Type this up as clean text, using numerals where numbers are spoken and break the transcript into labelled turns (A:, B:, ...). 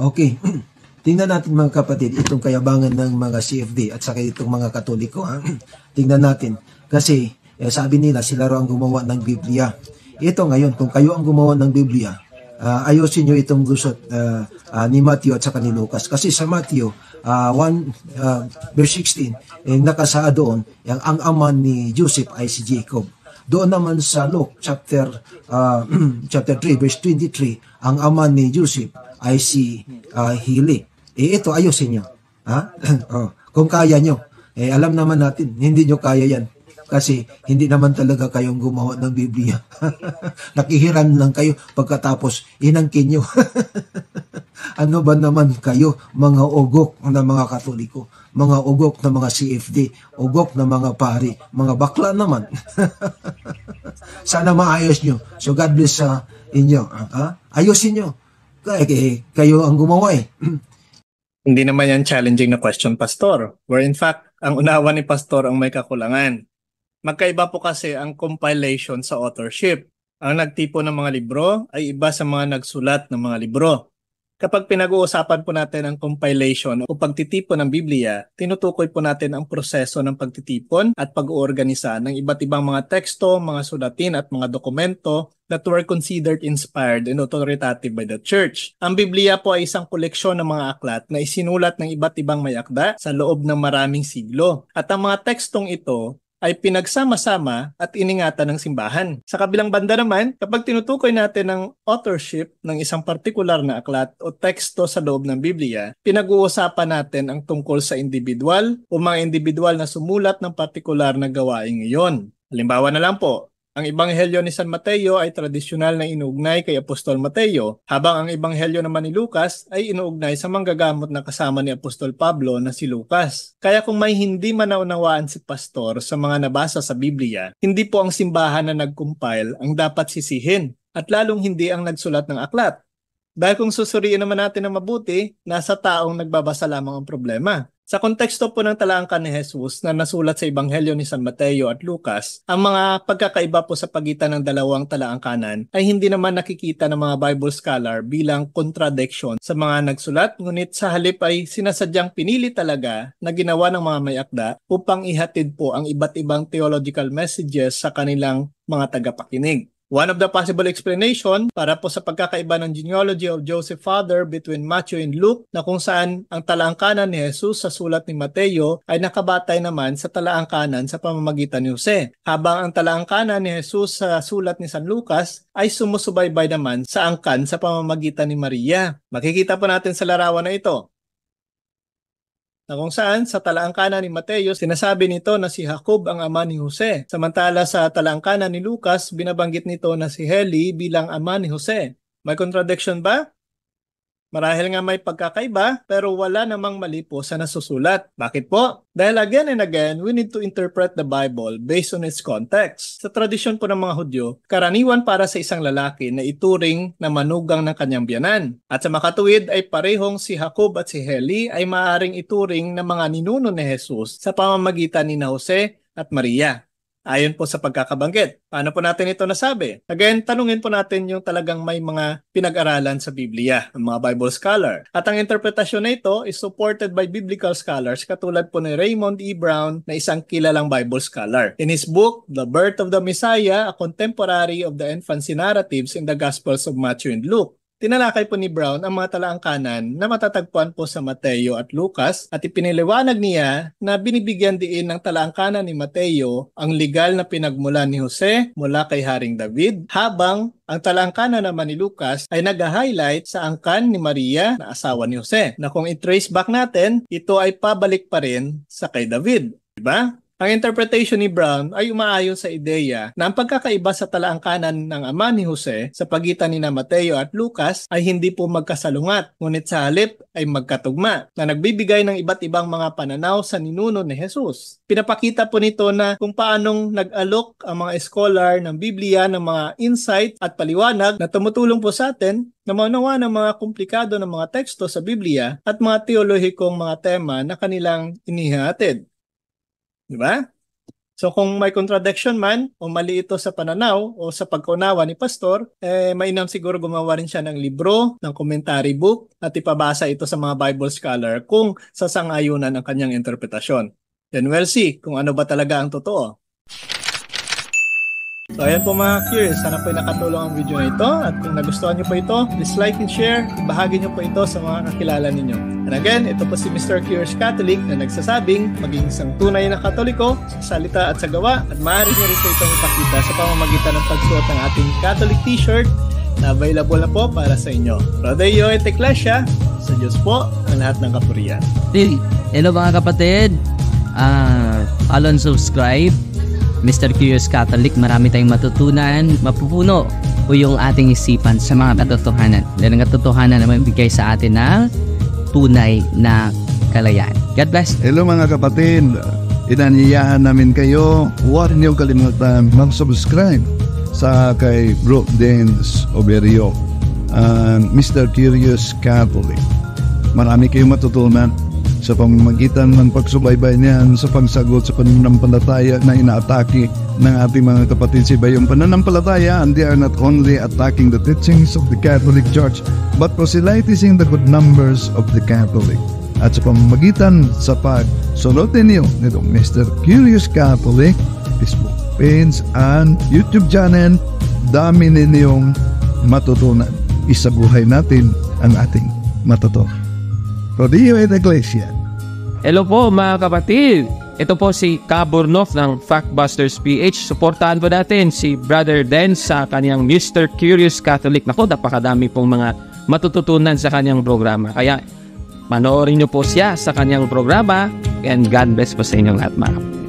A: Okay. Tingnan natin mga kapatid, itong kayabangan ng mga CFD at saka itong mga Katoliko. Tingnan natin. Kasi sabi nila sila raw ang gumawa ng Biblia. Ito ngayon, kung kayo ang gumawa ng Biblia, ayusin nyo itong gusot ni Matthew at saka ni Lucas. Kasi sa Matthew 1 verse 16, nakasaad doon, ang ama ni Joseph ay si Jacob. Doon naman sa Luke chapter 3 verse 23, ang ama ni Joseph ay si Heli. Ito ayusin nyo. Kung kaya nyo. Alam naman natin, hindi nyo kaya yan. Kasi hindi naman talaga kayong gumawa ng Biblia. Nakihiram lang kayo pagkatapos inangkin nyo. Ano ba naman kayo, mga ugok na mga Katoliko, mga ugok na mga CFD, ugok na mga pari, mga bakla naman. Sana maayos nyo. So God bless sa inyo. Ayusin nyo. Kayo ang gumawa
B: Hindi naman yan challenging na question, Pastor. Where in fact, ang unawa ni Pastor ang may kakulangan. Magkaiba po kasi ang compilation sa authorship. Ang nagtipo ng mga libro ay iba sa mga nagsulat ng mga libro. Kapag pinag-uusapan po natin ang compilation o pagtitipon ng Biblia, tinutukoy po natin ang proseso ng pagtitipon at pag-uorganisa ng iba't ibang mga teksto, mga sulatin at mga dokumento that were considered inspired and authoritative by the church. Ang Biblia po ay isang koleksyon ng mga aklat na isinulat ng iba't ibang may akda sa loob ng maraming siglo. At ang mga tekstong ito ay pinagsama-sama at iningatan ng simbahan. Sa kabilang banda naman, kapag tinutukoy natin ang authorship ng isang partikular na aklat o teksto sa loob ng Biblia, pinag-uusapan natin ang tungkol sa individual o mga individual na sumulat ng partikular na gawaing iyon. Halimbawa na lang po, ang Ebanghelyo ni San Mateo ay tradisyonal na inuugnay kay Apostol Mateo, habang ang Ebanghelyo naman ni Lucas ay inuugnay sa manggagamot na kasama ni Apostol Pablo na si Lucas. Kaya kung may hindi manaunawaan si Pastor sa mga nabasa sa Biblia, hindi po ang simbahan na nag-compile ang dapat sisihin, at lalong hindi ang nagsulat ng aklat. Dahil kung susuriin naman natin ng mabuti, nasa taong nagbabasa lamang ang problema. Sa konteksto po ng talaangkan ni Jesus na nasulat sa Ebanghelyo ni San Mateo at Lucas, ang mga pagkakaiba po sa pagitan ng dalawang talaangkanan ay hindi naman nakikita ng mga Bible scholar bilang contradiction sa mga nagsulat, ngunit sa halip ay sinasadyang pinili talaga na ginawa ng mga may akda upang ihatid po ang iba't ibang theological messages sa kanilang mga tagapakinig. One of the possible explanation para po sa pagkakaiba ng genealogy of Joseph father between Matthew and Luke, na kung saan ang talaangkanan ni Jesus sa sulat ni Mateo ay nakabatay naman sa talaangkanan sa pamamagitan ni Jose, habang ang talaangkanan ni Jesus sa sulat ni San Lucas ay sumusubaybay naman sa angkan sa pamamagitan ni Maria. Makikita po natin sa larawan na ito na kung saan sa talaangkanan ni Mateo, sinasabi nito na si Jacob ang ama ni Jose. Samantala sa talaangkanan ni Lucas, binabanggit nito na si Heli bilang ama ni Jose. May contradiction ba? Marahil nga may pagkakaiba, pero wala namang mali po sa nasusulat. Bakit po? Dahil again and again, we need to interpret the Bible based on its context. Sa tradisyon po ng mga Hudyo, karaniwan para sa isang lalaki na ituring na manugang ng kanyang biyanan. At sa makatuwid ay parehong si Jacob at si Heli ay maaaring ituring na mga ninuno ni Jesus sa pamamagitan ni Jose at Maria. Ayon po sa pagkakabanggit. Paano po natin ito nasabi? Again, tanungin po natin yung talagang may mga pinag-aralan sa Biblia, ang mga Bible scholar. At ang interpretasyon na ito is supported by biblical scholars katulad po ni Raymond E. Brown na isang kilalang Bible scholar. In his book, The Birth of the Messiah, a Contemporary of the Infancy Narratives in the Gospels of Matthew and Luke, tinalakay po ni Brown ang mga talaangkanan na matatagpuan po sa Mateo at Lucas, at ipiniliwanag niya na binibigyan diin ng talaangkanan ni Mateo ang legal na pinagmulan ni Jose mula kay Haring David, habang ang talaangkanan naman ni Lucas ay nag-highlight sa angkan ni Maria na asawa ni Jose, na kung i-trace back natin, ito ay pabalik pa rin sa kay David. Diba? Ang interpretation ni Brown ay umaayon sa ideya na ang pagkakaiba sa talaangkanan ng ama ni Jose sa pagitan ni Mateo at Lucas ay hindi po magkasalungat, ngunit sa halip ay magkatugma, na nagbibigay ng iba't ibang mga pananaw sa ninuno ni Jesus. Pinapakita po nito na kung paanong nag-alok ang mga scholar ng Biblia ng mga insight at paliwanag na tumutulong po sa atin na maunawa ng mga komplikado ng mga teksto sa Biblia at mga teolohikong mga tema na kanilang inihatid. Diba? So kung may contradiction man o mali ito sa pananaw o sa pagkaunawa ni pastor, mainam siguro gumawa rin siya ng libro, ng commentary book at ipabasa ito sa mga Bible scholar kung sasang-ayunan ang kanyang interpretasyon. Then we'll see kung ano ba talaga ang totoo. So ayan po mga curious, sana po nakatulong ang video na ito at kung nagustuhan niyo po ito, please like and share, bahagi niyo po ito sa mga kakilala ninyo. And again, ito po si Mr. Curious Catholic na nagsasabing maging isang tunay na Katoliko sa salita at sa gawa at maaari niyo rin po itong ipakita sa pamamagitan ng pagsuot ng ating Catholic t-shirt na available na po para sa inyo. Rodeo et Ecclesia, sa Diyos po ang lahat ng kapurihan.
C: Hello mga kapatid, follow and subscribe Mr. Curious Catholic. Marami tayong matutunan, mapupuno po yung ating isipan sa mga katotohanan. Dahil ang katotohanan naman bigay sa atin ng tunay na kalayaan. God bless.
D: Hello mga kapatid, inanyayahan namin kayo, huwag niyo kalimutan mag-subscribe sa kay Bro Dens Oberio, Mr. Curious Catholic. Marami kayong matutunan sa pamamagitan ng pagsubaybay niyan sa pagsagot sa pananampalataya na inaatake ng ating mga kapatid sa iba. Yung pananampalataya, and they are not only attacking the teachings of the Catholic Church but proselytizing the good numbers of the Catholic. At sa pamamagitan sa pagsunod ninyo nitong Mr. Curious Catholic Facebook page and YouTube channel, dami ninyong matutunan. Isabuhay natin ang ating matuto. Rodeo et Ecclesia.
E: Hello po mga kapatid. Ito po si Kaburnoff ng Factbusters PH. Suportahan po natin si Brother Den sa kanyang Mr. Curious Catholic. Naku, napakadami pong mga matututunan sa kanyang programa. Kaya panoorin niyo po siya sa kanyang programa and God bless po sa inyong lahat mga kapatid.